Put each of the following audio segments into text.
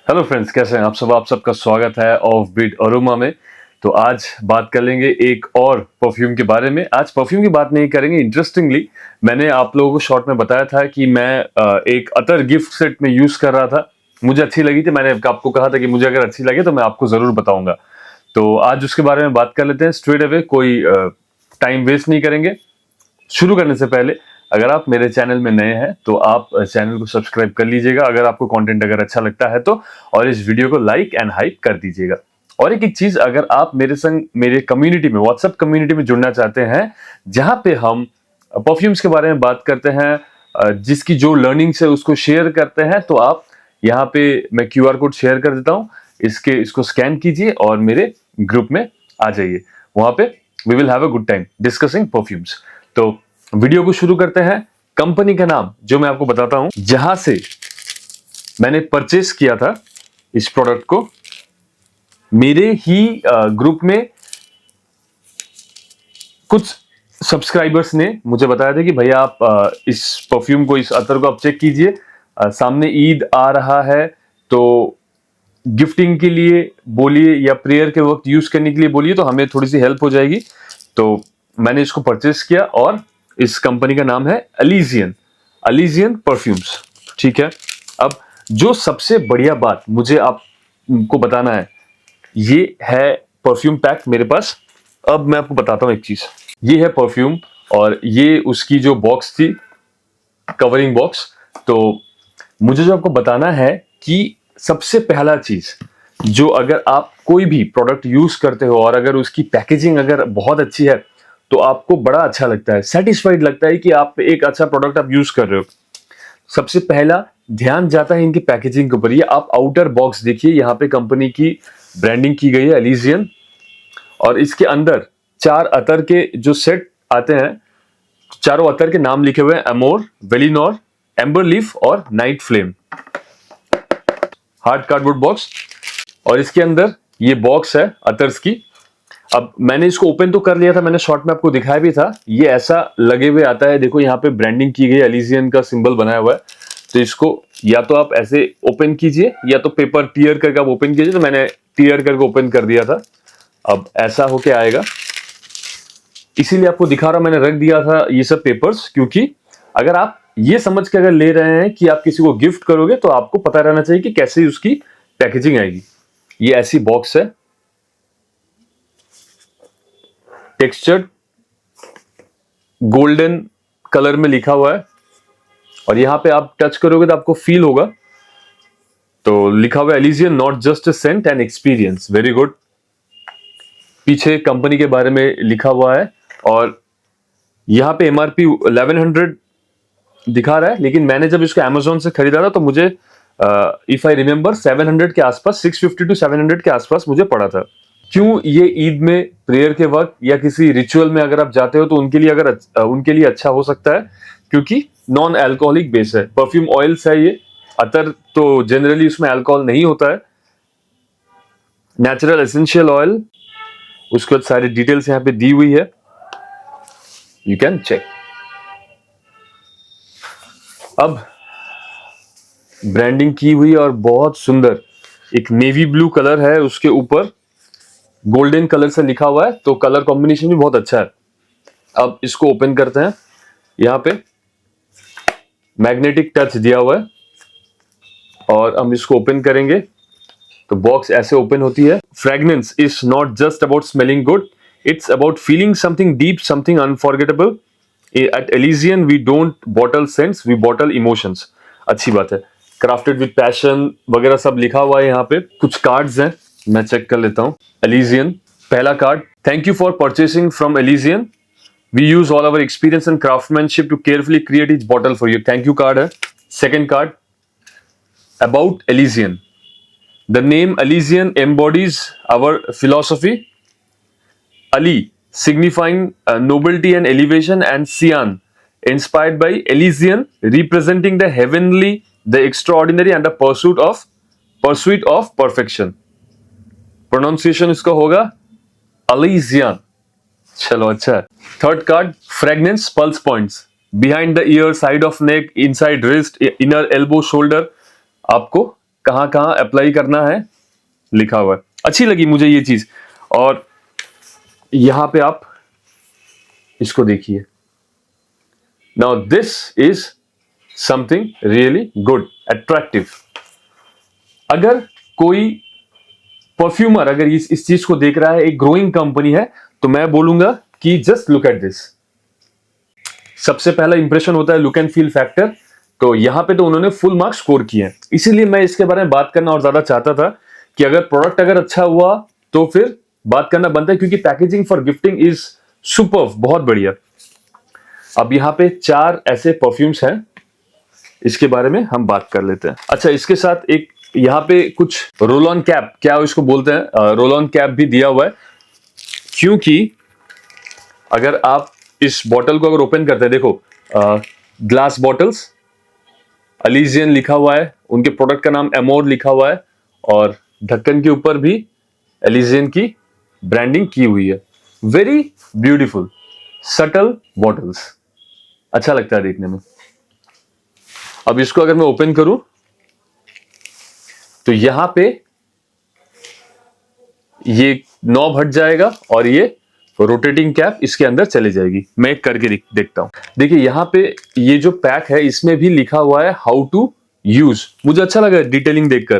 Hello friends, कैसे हैं आप सब? आप सबका स्वागत है ऑफ बीट अरोमा में। तो आज बात कर लेंगे एक और परफ्यूम के बारे में। आज परफ्यूम की बात नहीं करेंगे। इंटरेस्टिंगली मैंने आप लोगों को शॉर्ट में बताया था कि मैं एक अतर गिफ्ट सेट में यूज कर रहा था, मुझे अच्छी लगी थी। मैंने आपको कहा था कि मुझे अगर अच्छी लगे तो मैं आपको जरूर बताऊंगा। तो आज उसके बारे में बात कर लेते हैं स्ट्रेट अवे, कोई टाइम वेस्ट नहीं करेंगे। शुरू करने से पहले अगर आप मेरे चैनल में नए हैं तो आप चैनल को सब्सक्राइब कर लीजिएगा अगर आपको कंटेंट अगर अच्छा लगता है तो, और इस वीडियो को लाइक एंड हाइप कर दीजिएगा। और एक चीज, अगर आप मेरे संग मेरे कम्युनिटी में, व्हाट्सएप कम्युनिटी में जुड़ना चाहते हैं जहां पे हम परफ्यूम्स के बारे में बात करते हैं, जिसकी जो लर्निंग्स है उसको शेयर करते हैं, तो आप यहाँ पे मैं क्यूआर कोड शेयर कर देता हूँ, इसको स्कैन कीजिए और मेरे ग्रुप में आ जाइए। वहां पे we will have a good time discussing perfumes. तो वीडियो को शुरू करते हैं। कंपनी का नाम जो मैं आपको बताता हूं, जहां से मैंने परचेस किया था इस प्रोडक्ट को, मेरे ही ग्रुप में कुछ सब्सक्राइबर्स ने मुझे बताया था कि भैया आप इस परफ्यूम को, इस अतर को आप चेक कीजिए। सामने ईद आ रहा है तो गिफ्टिंग के लिए बोलिए या प्रेयर के वक्त यूज करने के लिए बोलिए, तो हमें थोड़ी सी हेल्प हो जाएगी। तो मैंने इसको परचेस किया और इस कंपनी का नाम है एलिजियन, एलिजियन परफ्यूम्स। ठीक है। अब जो सबसे बढ़िया बात मुझे आपको बताना है, ये है परफ्यूम पैक मेरे पास। अब मैं आपको बताता हूं एक चीज, ये है परफ्यूम और ये उसकी जो बॉक्स थी, कवरिंग बॉक्स। तो मुझे जो आपको बताना है कि सबसे पहला चीज, जो अगर आप कोई भी प्रोडक्ट यूज करते हो और अगर उसकी पैकेजिंग अगर बहुत अच्छी है तो आपको बड़ा अच्छा लगता है, सेटिस्फाइड लगता है कि आप एक अच्छा प्रोडक्ट आप यूज कर रहे हो। सबसे पहला ध्यान जाता है इनकी पैकेजिंग के ऊपर। ये आप आउटर बॉक्स देखिए, यहाँ पे कंपनी की ब्रांडिंग की गई है एलिजियन, और इसके अंदर 4 अतर के जो सेट आते हैं, चारों अतर के नाम लिखे हुए हैं, अमोर, वेलिनोर, एम्बर लीफ और night flame. Hard cardboard box, और इसके अंदर ये बॉक्स है अतर्स की। अब मैंने इसको ओपन तो कर लिया था, मैंने शॉर्ट में आपको दिखाया भी था। ये ऐसा लगे हुए आता है, देखो यहाँ पे ब्रांडिंग की गई, एलिजियन का सिंबल बनाया हुआ है। तो इसको या तो आप ऐसे ओपन कीजिए या तो पेपर टीयर करके आप ओपन कीजिए। तो मैंने टीयर करके ओपन कर दिया था। अब ऐसा होके आएगा, इसीलिए आपको दिखा रहा, मैंने रख दिया था ये सब पेपर्स, क्योंकि अगर आप ये समझ के अगर ले रहे हैं कि आप किसी को गिफ्ट करोगे तो आपको पता रहना चाहिए कि कैसे उसकी पैकेजिंग आएगी। ये ऐसी बॉक्स है, टेक्सचर्ड गोल्डन कलर में लिखा हुआ है, और यहां पे आप टच करोगे तो आपको फील होगा। तो लिखा हुआ है Elysian, not just a scent and experience. Very good. पीछे कंपनी के बारे में लिखा हुआ है, और यहां पे एमआरपी 1100 दिखा रहा है, लेकिन मैंने जब इसको अमेजोन से खरीदा था तो मुझे इफ आई रिमेंबर 700 के आसपास, 650 टू 700 के आसपास मुझे पड़ा था। क्यों? ये ईद में प्रेयर के वक्त या किसी रिचुअल में अगर आप जाते हो तो उनके लिए उनके लिए अच्छा हो सकता है, क्योंकि नॉन अल्कोहलिक बेस है। परफ्यूम ऑयल्स है ये, अतर तो जनरली उसमें अल्कोहल नहीं होता है। नेचुरल एसेंशियल ऑयल, उसके बाद सारी डिटेल्स यहाँ पे दी हुई है, यू कैन चेक। अब ब्रांडिंग की हुई और बहुत सुंदर एक नेवी ब्लू कलर है, उसके ऊपर गोल्डन कलर से लिखा हुआ है, तो कलर कॉम्बिनेशन भी बहुत अच्छा है। अब इसको ओपन करते हैं। यहाँ पे मैग्नेटिक टच दिया हुआ है, और हम इसको ओपन करेंगे तो बॉक्स ऐसे ओपन होती है। Fragrance is not just about smelling good, it's about feeling something deep, something unforgettable. At Elysian we don't bottle scents, we bottle emotions. अच्छी बात है। क्राफ्टेड विद पैशन वगैरह सब लिखा हुआ है। यहाँ पे कुछ कार्ड्स हैं, मैं चेक कर लेता हूँ। एलिजियन, पहला card, thank you for purchasing from Elysian, we use all our experience and craftsmanship to carefully create each bottle for you. Thank you card है। Second card, about Elysian, the name Elysian embodies our philosophy. Ali signifying nobility and elevation, and Sian inspired by Elysian representing the heavenly, the extraordinary and the pursuit of perfection. Pronunciation इसका होगा Elysian. चलो अच्छा है। Third card, fragrance pulse points, behind the year, side of neck, inside wrist, inner elbow, shoulder. आपको कहाँ कहाँ apply करना है लिखा हुआ है। अच्छी लगी मुझे ये चीज। और यहां पे आप इसको देखिए। Now this is something really good, attractive. अगर कोई परफ्यूमर अगर इस चीज को देख रहा है, एक ग्रोइंग कंपनी है, तो मैं बोलूंगा कि जस्ट लुक एट दिस। सबसे पहला इंप्रेशन होता है लुक एंड फील फैक्टर। तो यहां पे तो उन्होंने फुल मार्क्स स्कोर किए हैं। इसीलिए मैं इसके बारे में बात करना और ज्यादा चाहता था कि अगर प्रोडक्ट अगर अच्छा हुआ तो फिर बात करना बनता है, क्योंकि packaging for gifting is superb, बहुत बढ़िया। अब यहाँ पे 4 ऐसे परफ्यूम्स हैं, इसके बारे में हम बात कर लेते हैं। अच्छा, इसके साथ एक यहाँ पे कुछ रोल ऑन कैप, क्या इसको बोलते हैं, रोल ऑन कैप भी दिया हुआ है। क्योंकि अगर आप इस बॉटल को अगर ओपन करते हैं, देखो ग्लास बॉटल्स, अलीजियन लिखा हुआ है, उनके प्रोडक्ट का नाम एमोर लिखा हुआ है, और ढक्कन के ऊपर भी एलिजियन की ब्रांडिंग की हुई है। वेरी ब्यूटीफुल सटल बॉटल्स, अच्छा लगता है देखने में। अब इसको अगर मैं ओपन करूं तो यहां पे ये नॉब हट जाएगा और ये रोटेटिंग कैप इसके अंदर चली जाएगी। मैं एक करके देखता हूं। देखिए यहां पे ये जो पैक है इसमें भी लिखा हुआ है हाउ टू यूज। मुझे अच्छा लगा डिटेलिंग देखकर।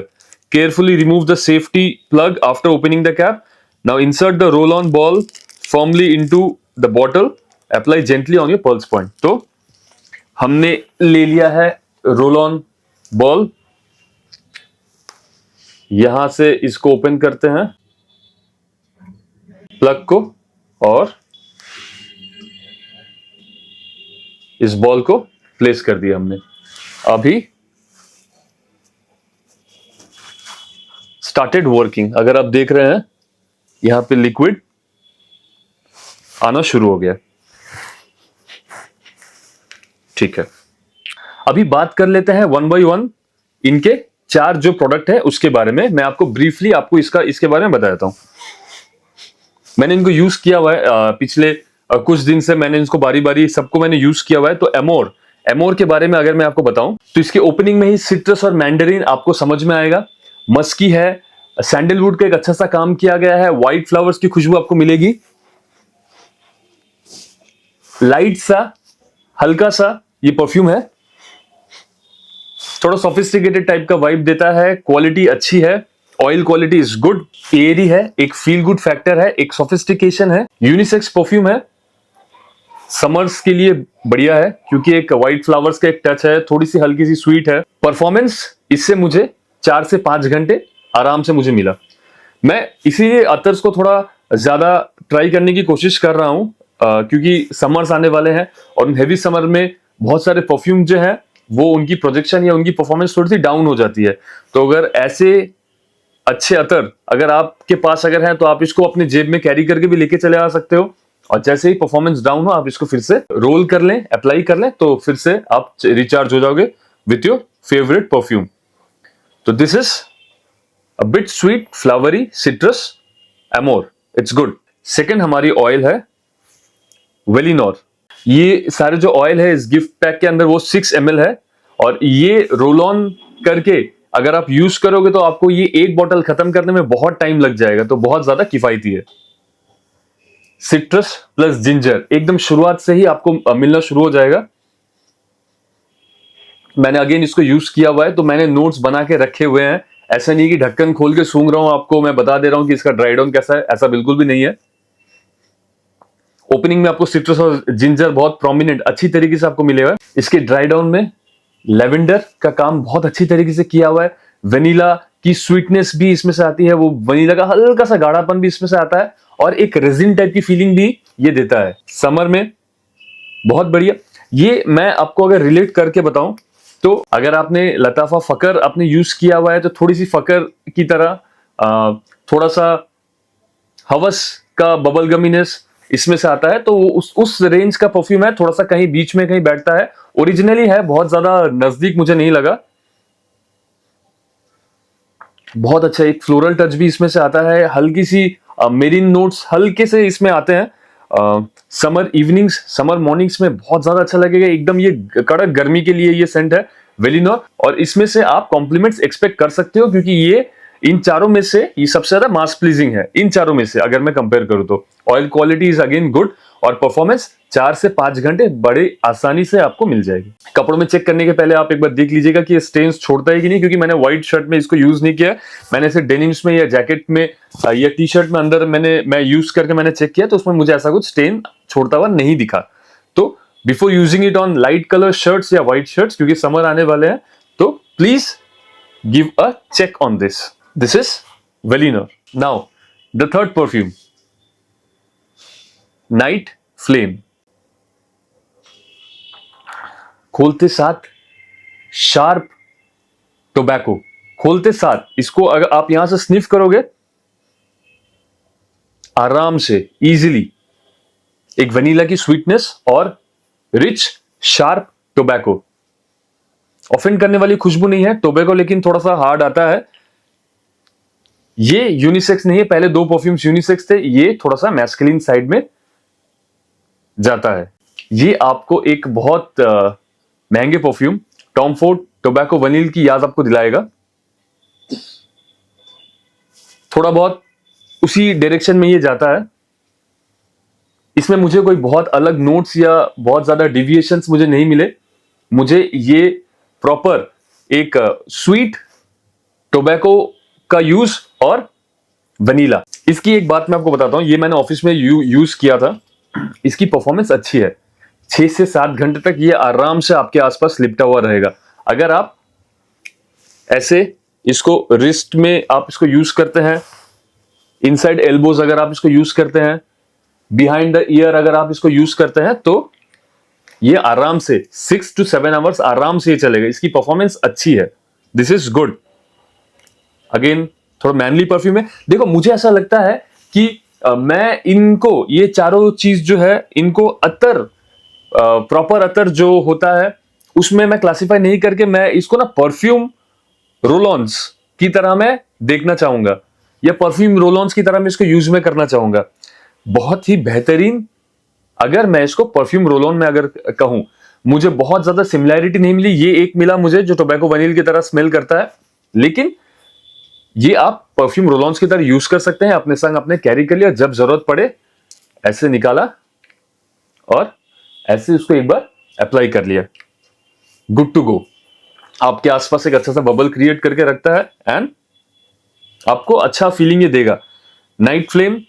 Carefully remove the safety plug after opening the cap. Now insert the roll on ball firmly into the bottle, apply gently on your pulse point. तो हमने ले लिया है रोल ऑन बॉल, यहां से इसको ओपन करते हैं प्लग को, और इस बॉल को प्लेस कर दिया हमने। अभी स्टार्टेड वर्किंग। अगर आप देख रहे हैं यहां पे लिक्विड आना शुरू हो गया। ठीक है, अभी बात कर लेते हैं 1 by 1 इनके 4 जो प्रोडक्ट है उसके बारे में। मैं आपको ब्रीफली आपको इसके बारे में बता देता हूं। मैंने इनको यूज किया हुआ है पिछले कुछ दिन से, मैंने इसको बारी बारी सबको मैंने यूज किया हुआ है। तो एमोर के बारे में अगर मैं आपको बताऊं तो इसके ओपनिंग में ही सिट्रस और मैंडरिन आपको समझ में आएगा। मस्की है, सैंडलवुड का एक अच्छा सा काम किया गया है, व्हाइट फ्लावर्स की खुशबू आपको मिलेगी, लाइट सा हल्का सा ये परफ्यूम है, थोड़ा सोफिस्टिकेटेड टाइप का वाइब देता है, क्वालिटी अच्छी है, oil quality is good, Airy है, एक फील गुड फैक्टर है, एक सोफिस्टिकेशन है, यूनिसेक्स परफ्यूम है, समर्स के लिए बढ़िया है क्योंकि एक व्हाइट फ्लावर्स का एक टच है, थोड़ी सी हल्की सी स्वीट है। परफॉर्मेंस इससे मुझे 4 से 5 घंटे आराम से मुझे मिला। मैं इसीलिए अतर्स को थोड़ा ज्यादा ट्राई करने की कोशिश कर रहा हूं क्योंकि समर्स आने वाले हैं और हेवी समर में बहुत सारे परफ्यूम जो है वो उनकी प्रोजेक्शन या उनकी परफॉर्मेंस थोड़ी सी डाउन हो जाती है। तो अगर ऐसे अच्छे अतर अगर आपके पास अगर है तो आप इसको अपने जेब में कैरी करके भी लेके चले आ सकते हो, और जैसे ही परफॉर्मेंस डाउन हो आप इसको फिर से रोल कर लें, अप्लाई कर लें, तो फिर से आप रिचार्ज हो जाओगे विथ योर फेवरेट परफ्यूम। तो this is a bit sweet flowery citrus Amor, it's good. Second हमारी ऑयल है वेलिनोर। ये सारे जो ऑयल है इस गिफ्ट पैक के अंदर वो 6 ml है, और ये रोल ऑन करके अगर आप यूज करोगे तो आपको ये एक बॉटल खत्म करने में बहुत टाइम लग जाएगा, तो बहुत ज्यादा किफायती है। सिट्रस प्लस जिंजर एकदम शुरुआत से ही आपको मिलना शुरू हो जाएगा। मैंने अगेन इसको यूज किया हुआ है तो मैंने नोट्स बना के रखे हुए हैं। ऐसा नहीं कि ढक्कन खोल के सूंघ रहा हूं, आपको मैं बता दे रहा हूं कि इसका ड्राई डाउन कैसा है, ऐसा बिल्कुल भी नहीं है। ओपनिंग में आपको सिट्रस और जिंजर बहुत प्रोमिनेंट अच्छी तरीके से आपको मिलेगा। इसके ड्राई डाउन में लेवेंडर का काम बहुत अच्छी तरीके से किया हुआ है, वेनिला की स्वीटनेस भी इसमें से आती है, वो वेनिला का हल्का सा गाढ़ापन भी इसमें से आता है, और एक रेजिन टाइप की फीलिंग भी ये देता है समर में, बहुत बढ़िया। ये मैं आपको अगर रिलेट करके बताऊं तो अगर आपने लताफा फकर आपने यूज किया हुआ है तो थोड़ी सी फकर की तरह थोड़ा सा हवस का बबल गमीनेस इसमें से आता है, तो वो उस रेंज का परफ्यूम है, थोड़ा सा कहीं बीच में कहीं बैठता है। ओरिजिनली है, बहुत ज्यादा नजदीक मुझे नहीं लगा, बहुत अच्छा एक फ्लोरल टच भी इसमें से आता है, हल्की सी मेरीन नोट्स हल्के से इसमें आते हैं। समर इवनिंग्स समर मॉर्निंग्स में बहुत ज्यादा अच्छा लगेगा, एकदम ये कड़क गर्मी के लिए ये सेंट है। वेलिनोर, और इसमें से आप कॉम्प्लीमेंट्स एक्सपेक्ट कर सकते हो क्योंकि ये इन चारों में से ये सबसे ज्यादा मास प्लीजिंग है इन चारों में से। अगर मैं कंपेयर करूं तो oil quality is again good और परफॉर्मेंस 4 से 5 घंटे बड़े आसानी से आपको मिल जाएगी। कपड़ों में चेक करने के पहले आप एक बार देख लीजिएगा कि ये स्टेन्स छोड़ता है कि नहीं, क्योंकि मैंने व्हाइट शर्ट में इसको यूज नहीं किया, मैंने इसे डेनिम्स में या जैकेट में या टी शर्ट में अंदर मैं यूज करके मैंने चेक किया तो उसमें मुझे ऐसा कुछ स्टेन छोड़ता हुआ नहीं दिखा। तो before using it on light colour shirts या व्हाइट शर्ट्स, क्योंकि समर आने वाले हैं, तो please give a check on this. This is Velinor. Now, the third perfume, Night Flame. खोलते साथ शार्प टोबैको, खोलते साथ इसको अगर आप यहां से स्निफ करोगे आराम से इजीली एक वनीला की स्वीटनेस और रिच शार्प टोबैको। ऑफेंड करने वाली खुशबू नहीं है टोबैको, लेकिन थोड़ा सा हार्ड आता है। ये यूनिसेक्स नहीं है, पहले 2 परफ्यूम्स यूनिसेक्स थे, ये थोड़ा सा मैस्कुलिन साइड में जाता है। ये आपको एक बहुत महंगे परफ्यूम टॉम फोर्ड टोबैको वनील की याद आपको दिलाएगा। थोड़ा बहुत उसी डायरेक्शन में ये जाता है। इसमें मुझे कोई बहुत अलग नोट्स या बहुत ज्यादा डिविएशंस मुझे नहीं मिले। मुझे ये प्रॉपर एक स्वीट टोबैको का यूज और वनीला। इसकी एक बात मैं आपको बताता हूं, ये मैंने ऑफिस में यूज किया था। इसकी परफॉर्मेंस अच्छी है, 6 से 7 घंटे तक ये आराम से आपके आसपास लिपटा हुआ रहेगा। अगर आप ऐसे इसको रिस्ट में आप इसको यूज करते हैं, इनसाइड एल्बोज अगर आप इसको यूज करते हैं, बिहाइंड द ईयर अगर आप इसको यूज करते हैं, तो ये आराम से 6 to 7 आवर्स आराम से ये चलेगा। इसकी परफॉर्मेंस अच्छी है, दिस इज गुड। अगेन थोड़ा मैनली परफ्यूम है। देखो मुझे ऐसा लगता है कि मैं इनको ये चारों चीज जो है इनको अतर प्रॉपर अतर जो होता है उसमें मैं क्लासिफाई नहीं करके मैं इसको ना परफ्यूम रोलॉन्स की तरह मैं देखना चाहूंगा, या परफ्यूम रोलॉन्स की तरह मैं इसको यूज में करना चाहूंगा। बहुत ही बेहतरीन, अगर मैं इसको परफ्यूम रोलॉन में अगर कहूं, मुझे बहुत ज्यादा सिमिलैरिटी नहीं मिली। ये एक मिला मुझे जो टोबैको वनील की तरह स्मेल करता है, लेकिन ये आप परफ्यूम रोलॉन्स की तरह यूज कर सकते हैं। अपने संग अपने कैरी कर लिया, जब जरूरत पड़े ऐसे निकाला और ऐसे उसको एक बार अप्लाई कर लिया, गुड टू गो। आपके आसपास एक अच्छा सा बबल क्रिएट करके रखता है एंड आपको अच्छा फीलिंग ये देगा। नाइट फ्लेम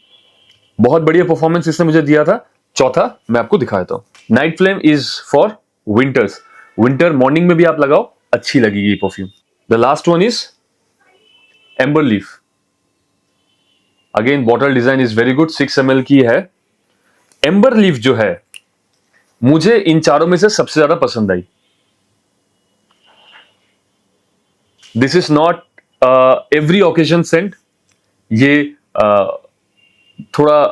बहुत बढ़िया परफॉर्मेंस इसने मुझे दिया था। चौथा मैं आपको दिखाता हूं। Night flame is for winters, winter morning में भी आप लगाओ, अच्छी लगेगी ये perfume. The last one is amber leaf. Again bottle design is very good, 6 ml की है। एम्बर लीफ जो है मुझे इन चारों में से सबसे ज्यादा पसंद आई। This is not every occasion scent, ये थोड़ा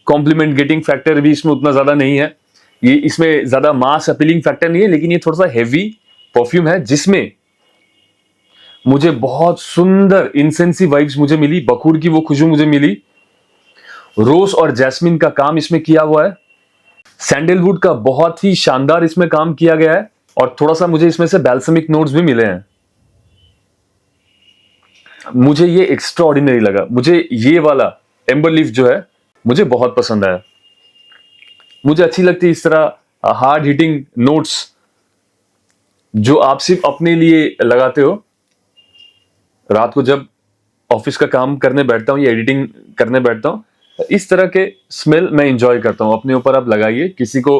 कॉम्प्लीमेंट गेटिंग फैक्टर भी इसमें उतना ज्यादा नहीं है, ये इसमें ज्यादा मास अपीलिंग फैक्टर नहीं है, लेकिन ये थोड़ा सा हेवी परफ्यूम है जिसमें मुझे बहुत सुंदर इंसेंसी वाइब्स मुझे मिली, बखूर की वो खुशबू मुझे मिली, रोज और जैस्मिन का काम इसमें किया हुआ है, सैंडलवुड का बहुत ही शानदार इसमें काम किया गया है, और थोड़ा सा मुझे इसमें से बैल्समिक नोट्स भी मिले हैं। मुझे ये एक्स्ट्रा ऑर्डिनरी लगा। मुझे ये वाला एम्बर लीफ जो है मुझे बहुत पसंद आया। मुझे अच्छी लगती है इस तरह हार्ड हिटिंग नोट्स जो आप सिर्फ अपने लिए लगाते हो। रात को जब ऑफिस का काम करने बैठता हूं या एडिटिंग करने बैठता हूं, इस तरह के स्मेल मैं इंजॉय करता हूं। अपने ऊपर आप लगाइए, किसी को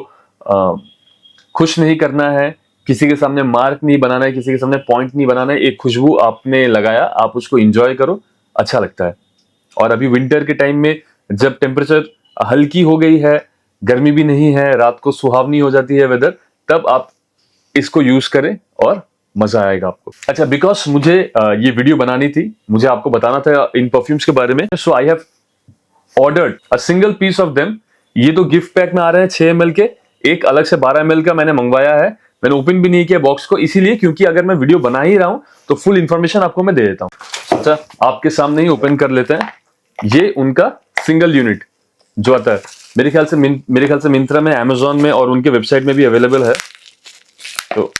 खुश नहीं करना है, किसी के सामने मार्क नहीं बनाना है, किसी के सामने पॉइंट नहीं बनाना है, एक खुशबू आपने लगाया, आप उसको इंजॉय करो, अच्छा लगता है। और अभी विंटर के टाइम में जब टेम्परेचर हल्की हो गई है, गर्मी भी नहीं है, रात को सुहावनी हो जाती है वेदर, तब आप इसको यूज करें और मजा आएगा आपको। अच्छा, बिकॉज मुझे ये वीडियो बनानी थी, मुझे आपको बताना था इन परफ्यूम्स के बारे में, so I have ordered a single piece of them. ये तो गिफ्ट पैक में आ रहे हैं 6 ml के, एक अलग से 12 ml का मैंने मंगवाया है। मैंने ओपन भी नहीं किया बॉक्स को, इसीलिए क्योंकि अगर मैं वीडियो बना ही रहा हूं तो फुल इंफॉर्मेशन आपको मैं दे देता हूं। अच्छा, आपके सामने ही ओपन कर लेते हैं। ये उनका सिंगल यूनिट जो आता है, मेरे ख्याल से मिंत्रा में, अमेजोन में और उनके वेबसाइट में भी अवेलेबल है। तो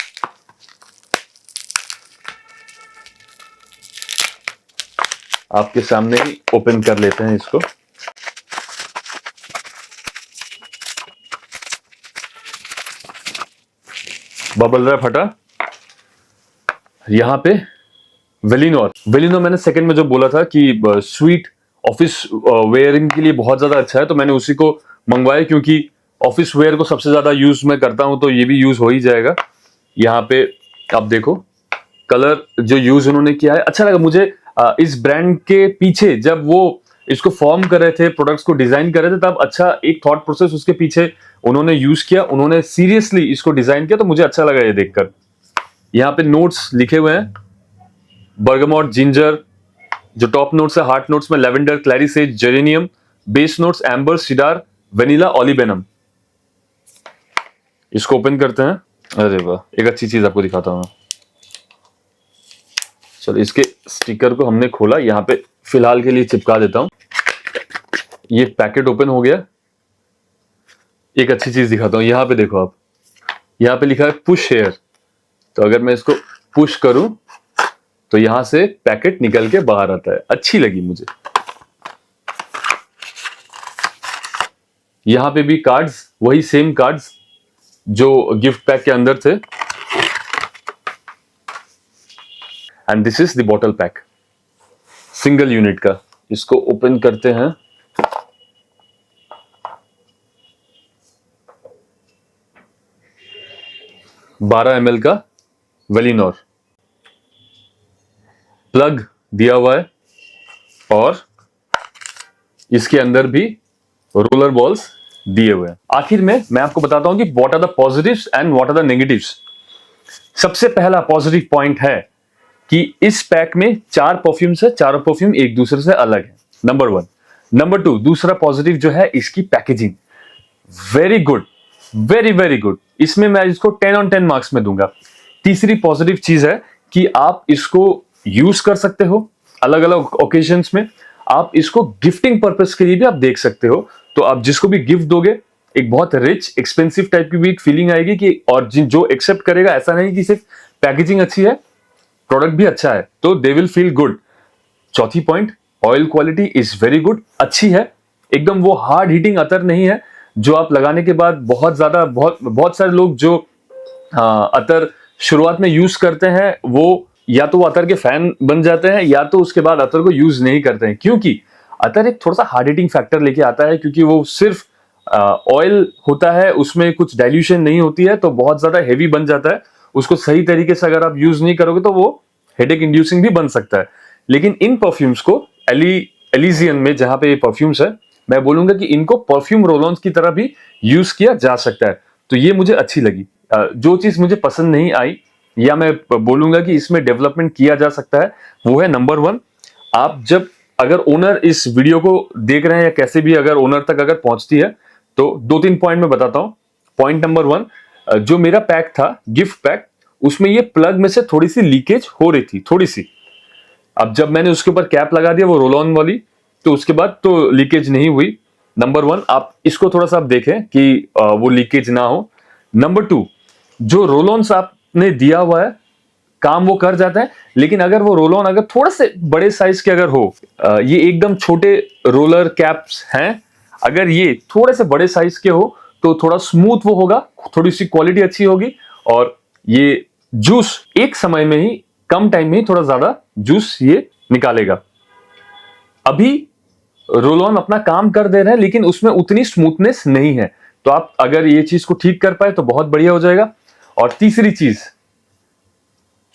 आपके सामने ही ओपन कर लेते हैं इसको। बबल रैप हटा। यहां पे वेलिनोर मैंने सेकंड में जो बोला था कि स्वीट ऑफिस वेयरिंग के लिए बहुत ज्यादा अच्छा है, तो मैंने उसी को मंगवाया क्योंकि ऑफिस वेयर को सबसे ज्यादा यूज मैं करता हूं, तो ये भी यूज हो ही जाएगा। यहाँ पे आप देखो कलर जो यूज उन्होंने किया है अच्छा लगा मुझे। इस ब्रांड के पीछे जब वो इसको फॉर्म कर रहे थे, प्रोडक्ट्स को डिजाइन कर रहे थे, तब अच्छा एक थॉट प्रोसेस उसके पीछे उन्होंने यूज किया, उन्होंने सीरियसली इसको डिजाइन किया, तो मुझे अच्छा लगा ये देखकर। यहाँ पे नोट्स लिखे हुए हैं, बर्गमोट, जिंजर। जो टॉप नोट्स है, हार्ट नोट्स में lavender, clary sage, geranium. Base notes amber, cedar, vanilla, olibanum. इसको ओपन करते हैं। अरे वाह, एक अच्छी चीज आपको दिखाता हूं। चलो, इसके स्टिकर को हमने खोला, यहाँ पे फिलहाल के लिए चिपका देता हूं। ये पैकेट ओपन हो गया। एक अच्छी चीज दिखाता हूं, यहाँ पे देखो आप, यहाँ पे लिखा है पुश हेयर। तो अगर मैं इसको पुश करूं तो यहां से पैकेट निकल के बाहर आता है, अच्छी लगी मुझे। यहां पे भी कार्ड्स, वही सेम कार्ड्स जो गिफ्ट पैक के अंदर थे। And this is the bottle pack, single unit का। इसको ओपन करते हैं। बारह ml का वेलिनोर प्लग दिया हुआ है, और इसके अंदर भी रोलर बॉल्स दिए हुए हैं। आखिर में मैं आपको बताता हूं कि what are the positives and what are the negatives. सबसे पहला पॉजिटिव पॉइंट है कि इस पैक में 4 परफ्यूम्स है, चारों परफ्यूम एक दूसरे से अलग है, नंबर 1। नंबर 2, दूसरा पॉजिटिव जो है इसकी packaging, very good, very very good. इसमें मैं इसको 10 on 10 मार्क्स में दूंगा। तीसरी पॉजिटिव चीज है कि आप इसको यूज कर सकते हो अलग अलग ओकेजन्स में। आप इसको गिफ्टिंग पर्पस के लिए भी आप देख सकते हो। तो आप जिसको भी गिफ्ट दोगे, एक बहुत रिच एक्सपेंसिव टाइप की भी एक फीलिंग आएगी कि, और जो एक्सेप्ट करेगा, ऐसा नहीं कि सिर्फ पैकेजिंग अच्छी है, प्रोडक्ट भी अच्छा है, तो दे विल फील गुड। चौथी point, oil quality is very good, अच्छी है एकदम। वो हार्ड हीटिंग अतर नहीं है जो आप लगाने के बाद बहुत सारे लोग जो अतर शुरुआत में यूज करते हैं, वो या तो वो अतर के फैन बन जाते हैं, या तो उसके बाद अतर को यूज नहीं करते हैं, क्योंकि अतर एक थोड़ा सा हार्ड हीटिंग फैक्टर लेके आता है, क्योंकि वो सिर्फ ऑयल होता है, उसमें कुछ डाइल्यूशन नहीं होती है, तो बहुत ज्यादा हेवी बन जाता है। उसको सही तरीके से अगर आप यूज नहीं करोगे तो वो हेडेक इंड्यूसिंग भी बन सकता है। लेकिन इन परफ्यूम्स को एलिजियन में जहां पे ये परफ्यूम्स है, मैं बोलूंगा कि इनको परफ्यूम रोलॉन्स की तरह भी यूज किया जा सकता है, तो ये मुझे अच्छी लगी। जो चीज मुझे पसंद नहीं आई, या मैं बोलूंगा कि इसमें डेवलपमेंट किया जा सकता है, वो है नंबर 1, आप जब अगर ओनर इस वीडियो को देख रहे हैं या कैसे भी अगर ओनर तक अगर पहुंचती है, तो 2-3 पॉइंट में बताता हूं। पॉइंट नंबर 1, जो मेरा पैक था गिफ्ट पैक, उसमें ये प्लग में से थोड़ी सी लीकेज हो रही थी, थोड़ी सी। अब जब मैंने उसके ऊपर कैप लगा दिया वो रोल ऑन वाली, तो उसके बाद तो लीकेज नहीं हुई। नंबर 1, आप इसको थोड़ा सा आप देखें कि वो लीकेज ना हो। नंबर 2, जो रोल ऑन आपने दिया हुआ है, काम वो कर जाता है, लेकिन अगर वो रोल ऑन अगर थोड़ा से बड़े साइज के अगर हो, ये एकदम छोटे रोलर कैप्स हैं, अगर ये थोड़े से बड़े साइज के हो तो थोड़ा स्मूथ वो होगा, थोड़ी सी क्वालिटी अच्छी होगी, और ये जूस एक समय में ही, कम टाइम में ही थोड़ा ज्यादा जूस ये निकालेगा। अभी रोल ऑन अपना काम कर दे रहे हैं, लेकिन उसमें उतनी स्मूथनेस नहीं है, तो आप अगर ये चीज को ठीक कर पाए तो बहुत बढ़िया हो जाएगा। और तीसरी चीज,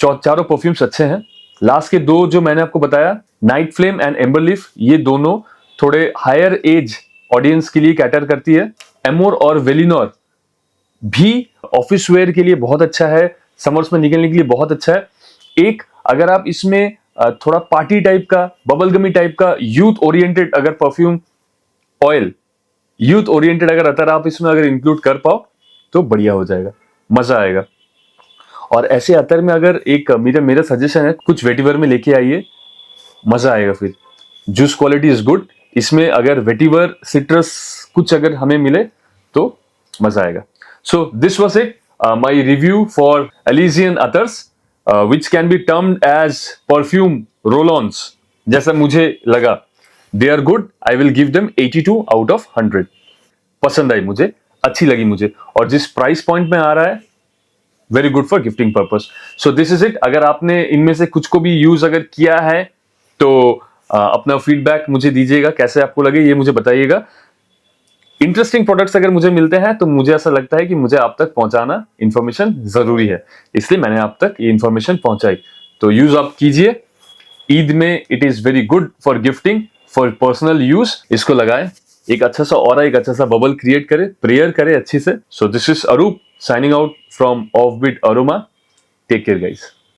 चारों परफ्यूम्स अच्छे हैं। लास्ट के 2 जो मैंने आपको बताया, night flame and amber leaf, ये दोनों थोड़े हायर एज ऑडियंस के लिए कैटर करती है। एमोर और वेलिनोर भी ऑफिस वेयर के लिए बहुत अच्छा है, समर्स में निकलने के लिए बहुत अच्छा है। एक अगर आप इसमें थोड़ा पार्टी टाइप का, बबलगमी टाइप का, यूथ ओरिएंटेड अगर परफ्यूम ऑयल, यूथ ओरिएंटेड अगर अतर आप इसमें अगर इंक्लूड कर पाओ तो बढ़िया हो जाएगा, मजा आएगा। और ऐसे अतर में अगर एक मेरा सजेशन है, कुछ वेटिवर में लेके आइए, मजा आएगा। फिर जूस क्वालिटी इज गुड, इसमें अगर वेटिवर सिट्रस कुछ अगर हमें मिले तो मजा आएगा। So this was it, my review for Elysian attars, which can be termed as perfume roll-ons, जैसा मुझे लगा, they are good, I will give them 82 out of 100। पसंद आई मुझे, अच्छी लगी मुझे, और जिस प्राइस पॉइंट में आ रहा है, very good for gifting purpose. So this is it. अगर आपने इनमें से कुछ को भी यूज अगर किया है तो अपना फीडबैक मुझे दीजिएगा, कैसे आपको लगे ये मुझे बताइएगा। इंटरेस्टिंग प्रोडक्ट्स अगर मुझे मिलते हैं तो मुझे ऐसा लगता है कि मुझे आप तक पहुंचाना इंफॉर्मेशन जरूरी है, इसलिए मैंने आप तक ये इंफॉर्मेशन पहुंचाई। तो यूज आप कीजिए। ईद में it is very good for gifting, for personal use. इसको लगाएं, एक अच्छा सा ऑरा, एक अच्छा सा बबल क्रिएट करे, प्रेयर करे अच्छी से। So this is Arup signing out from Offbeat Aroma. Take care guys.